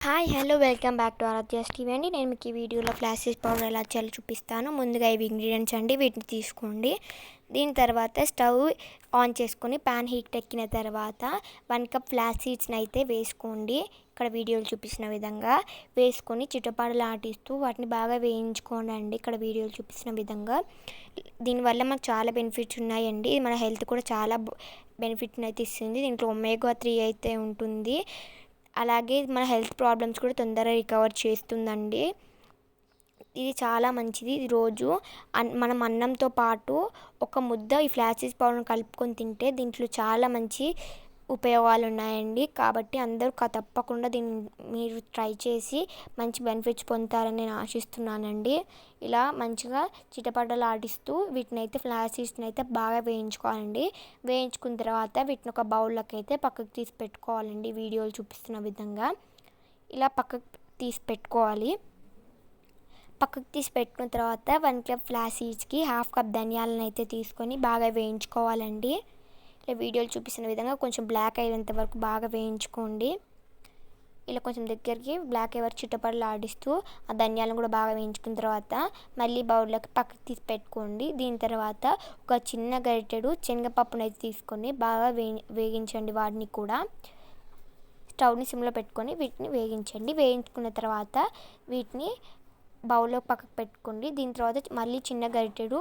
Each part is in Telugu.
Hi hello welcome back to Aaradhya's TV అండి. నేను మీకు ఈ వీడియోలో ఫ్లాసీడ్ పౌడర్ ఎలా చేయాలో చూపిస్తాను. ముందుగా ఇవి ఇంగ్రీడియంట్స్ అండి, వీటిని తీసుకోండి. దీని తర్వాత స్టవ్ ఆన్ చేసుకొని ప్యాన్ హీట్ ఎక్కిన తర్వాత 1 కప్ ఫ్లాసీడ్స్ని అయితే వేసుకోండి. ఇక్కడ వీడియోలు చూపించిన విధంగా వేసుకొని చిటపటలాడిస్తూ వాటిని బాగా వేయించుకోండి అండి. ఇక్కడ వీడియోలు చూపించిన విధంగా. దీనివల్ల మనకు చాలా బెనిఫిట్స్ ఉన్నాయండి. మన హెల్త్ కూడా చాలా బెనిఫిట్ని అయితే ఇస్తుంది. దీంట్లో ఒమేగా 3 అయితే ఉంటుంది. అలాగే మన హెల్త్ ప్రాబ్లమ్స్ కూడా తొందరగా రికవర్ చేస్తుందండి. ఇది చాలా మంచిది. ఇది రోజు మనం అన్నంతో పాటు ఒక ముద్ద ఈ ఫ్లాసీడ్ పౌడర్ని కలుపుకొని తింటే దీంట్లో చాలా మంచి ఉపయోగాలు ఉన్నాయండి. కాబట్టి అందరూ తప్పకుండా దీన్ని మీరు ట్రై చేసి మంచి బెనిఫిట్స్ పొందుతారని నేను ఆశిస్తున్నానండి. ఇలా మంచిగా చిటపటలాడిస్తూ వీటిని అయితే ఫ్లాసీడ్స్ని అయితే బాగా వేయించుకోవాలండి. వేయించుకున్న తర్వాత వీటిని ఒక బౌల్లోకి అయితే పక్కకు తీసి పెట్టుకోవాలండి. వీడియోలు చూపిస్తున్న విధంగా ఇలా పక్కకు తీసి పెట్టుకోవాలి. పక్కకు తీసి పెట్టుకున్న తర్వాత 1 కప్ ఫ్లాసీడ్స్కి 1/2 కప్ ధనియాలను అయితే తీసుకొని బాగా వేయించుకోవాలండి. ఇలా వీడియోలు చూపిస్తున్న విధంగా కొంచెం బ్లాక్ అయ్యేంత వరకు బాగా వేయించుకోండి. ఇలా కొంచెం దగ్గరికి బ్లాక్ అయ్యే వరకు చిటపటలాడిస్తూ ఆ ధనియాలను కూడా బాగా వేయించుకున్న తర్వాత మళ్ళీ బౌల్లోకి పక్కకు తీసి పెట్టుకోండి. దీని తర్వాత ఒక చిన్న గరిటెడు శనగపప్పును అయితే తీసుకొని బాగా వేగించండి. వాటిని కూడా స్టవ్ని సిమ్లో పెట్టుకొని వీటిని వేగించండి. వేయించుకున్న తర్వాత వీటిని బౌల్లో పక్కకు పెట్టుకోండి. దీని తర్వాత మళ్ళీ చిన్న గరిటెడు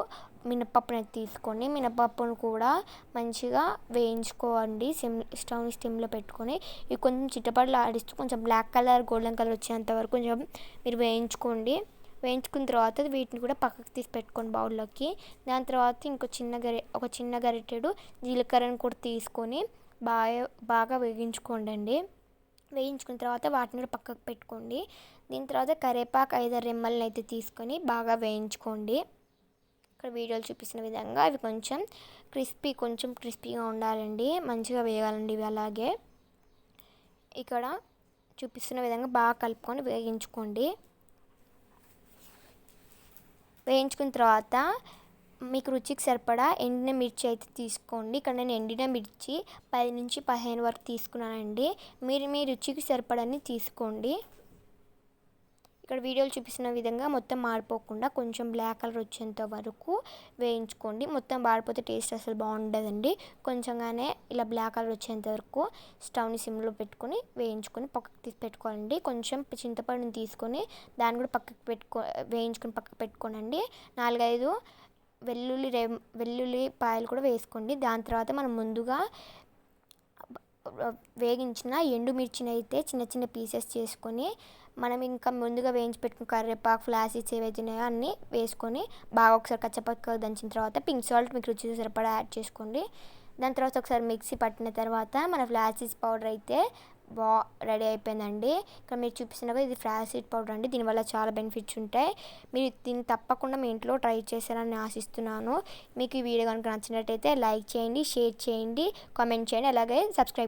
మినపప్పును తీసుకొని మినపప్పును కూడా మంచిగా వేయించుకోండి. స్టవ్ని సిమ్లో పెట్టుకొని ఇవి కొంచెం చిటపటలాడిస్తూ కొంచెం బ్లాక్ కలర్ గోల్డెన్ కలర్ వచ్చేంత వరకు కొంచెం మీరు వేయించుకోండి. వేయించుకున్న తర్వాత వీటిని కూడా పక్కకు తీసి పెట్టుకోండి బౌల్లోకి. దాని తర్వాత ఒక చిన్న గరిటెడు జీలకర్రను కూడా తీసుకొని బాగా వేయించుకోండి. వేయించుకున్న తర్వాత వాటిని కూడా పక్కకు పెట్టుకోండి. దీని తర్వాత కరివేపాకు 5 రెమ్మలను అయితే తీసుకొని బాగా వేయించుకోండి. ఇక్కడ వీడియోలు చూపిస్తున్న విధంగా అవి కొంచెం క్రిస్పీగా ఉండాలండి. మంచిగా వేయాలండి ఇవి. అలాగే ఇక్కడ చూపిస్తున్న విధంగా బాగా కలుపుకొని వేయించుకోండి. వేయించుకున్న తర్వాత మీకు రుచికి సరిపడా ఎండిన మిర్చి అయితే తీసుకోండి. ఇక్కడ నేను ఎండిన మిర్చి 10 నుంచి 15 వరకు తీసుకున్నానండి. మీరు మీ రుచికి సరిపడని తీసుకోండి. ఇక్కడ వీడియోలు చూపిస్తున్న విధంగా మొత్తం మాడిపోకుండా కొంచెం బ్లాక్ కలర్ వచ్చేంత వరకు వేయించుకోండి. మొత్తం మాడిపోతే టేస్ట్ అసలు బాగుండదండి. కొంచెంగానే ఇలా బ్లాక్ కలర్ వచ్చేంత వరకు స్టవ్ని సిమ్లో పెట్టుకొని వేయించుకొని పక్కకు తీసి పెట్టుకోవాలండి. కొంచెం చింతపండుని తీసుకొని దాన్ని కూడా వేయించుకొని పక్కకు పెట్టుకోనండి. 4-5 వెల్లుల్లిపాయలు కూడా వేసుకోండి. దాని తర్వాత మనం ముందుగా వేగించిన ఎండుమిర్చిని అయితే చిన్న చిన్న పీసెస్ చేసుకొని మనం ఇంకా ముందుగా వేయించి పెట్టుకున్న కరివేపాకు ఫ్లాసీడ్స్ ఏవైతే ఉన్నాయో అన్నీ వేసుకొని బాగా ఒకసారి కచ్చపక్క దంచిన తర్వాత పింక్ సాల్ట్ మీకు రుచికి సరిపడా యాడ్ చేసుకోండి. దాని తర్వాత ఒకసారి మిక్సీ పట్టిన తర్వాత మన ఫ్లాసీడ్స్ పౌడర్ అయితే రెడీ అయిపోయిందండి. ఇక్కడ మీరు చూపిస్తున్నగా ఇది ఫ్లాసీడ్ పౌడర్ అండి. దీనివల్ల చాలా బెనిఫిట్స్ ఉంటాయి. మీరు దీన్ని తప్పకుండా మీ ఇంట్లో ట్రై చేశారని ఆశిస్తున్నాను. మీకు ఈ వీడియో కనుక నచ్చినట్టయితే లైక్ చేయండి, షేర్ చేయండి, కామెంట్ చేయండి, అలాగే సబ్స్క్రైబ్